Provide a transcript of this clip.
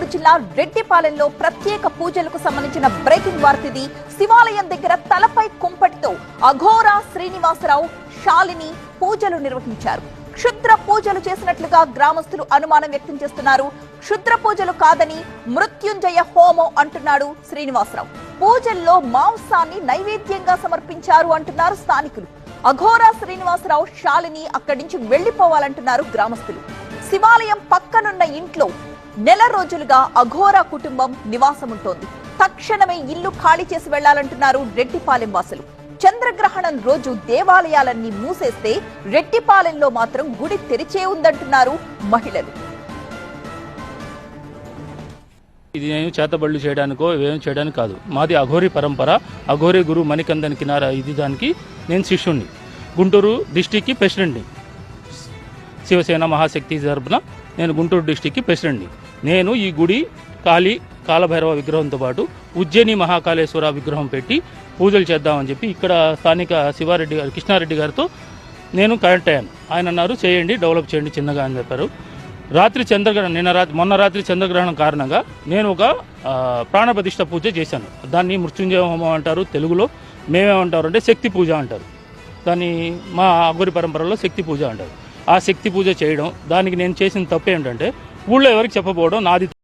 పల్నాడు జిల్లా రెడ్డిపాలెంలో ప్రత్యేక పూజలకు సంబంధించిన బ్రేకింగ్ వార్త ఇది. శివాలయం దగ్గర తలపై కుంపటితో అఘోరా శ్రీనివాసరావు శాలిని పూజలు నిర్వహించారు. క్షుద్ర పూజలు చేసినట్లుగా గ్రామస్తులు అనుమానం వ్యక్తం చేస్తున్నారు. క్షుద్ర పూజలు కాదని మృత్యుంజయ హోమం అంటున్నాడు శ్రీనివాసరావు. పూజల్లో మాంసాన్ని నైవేద్యంగా సమర్పించారు అంటున్నారు స్థానికులు. అఘోరా శ్రీనివాసరావు శాలిని అక్కడి నుంచి వెళ్లిపోవాలంటున్నారు గ్రామస్తులు. శివాలయం పక్కనున్న ఇంట్లో నెల రోజులుగా అఘోరా కుటుంబం నివాసముంటోంది. తక్షణమే ఇల్లు ఖాళీ చేసి వెళ్లాలంటున్నారు రెడ్డిపాలెం వాసులు. చంద్రగ్రహణం రోజు దేవాలయాలన్నీ మూసేస్తే రెడ్డిపాలెంలో మాత్రం గుడి తెరిచే ఉందంటున్నారు మహిళలు. ఇది నేను చేతబడులు చేయడానికో ఏం చేయడానికి కాదు. మాది అఘోరి పరంపర. అఘోరి గురు మణికందన్ కినార ఇది దానికి నేను శిష్యుణ్ణి. గుంటూరు డిస్టిక్కి ప్రెసిడెంట్ని. శివసేన మహాశక్తి తరపున నేను గుంటూరు డిస్టిక్కి ప్రెసిడెంట్ని. నేను ఈ గుడి కాలభైరవ విగ్రహంతో పాటు ఉజ్జయిని మహాకాళేశ్వర విగ్రహం పెట్టి పూజలు చేద్దామని చెప్పి ఇక్కడ స్థానిక శివారెడ్డి గారు కృష్ణారెడ్డి గారితో నేను కనెక్ట్ అయ్యాను. ఆయన అన్నారు చేయండి, డెవలప్ చేయండి చిన్నగా అని చెప్పారు. రాత్రి చంద్రగ్రహణం మొన్న రాత్రి చంద్రగ్రహణం కారణంగా నేను ఒక ప్రాణప్రతిష్ఠ పూజ చేశాను. దాన్ని మృత్యుంజయ హోమం అంటారు తెలుగులో. మేమేమంటారు అంటే శక్తి పూజ అంటారు. దాన్ని మా అఘోరి పరంపరలో శక్తి పూజ అంటారు. ఆ శక్తి పూజ చేయడం, దానికి నేను చేసిన తప్పు ఏంటంటే ఊళ్ళో ఎవరికి చెప్పబోవడం నాది.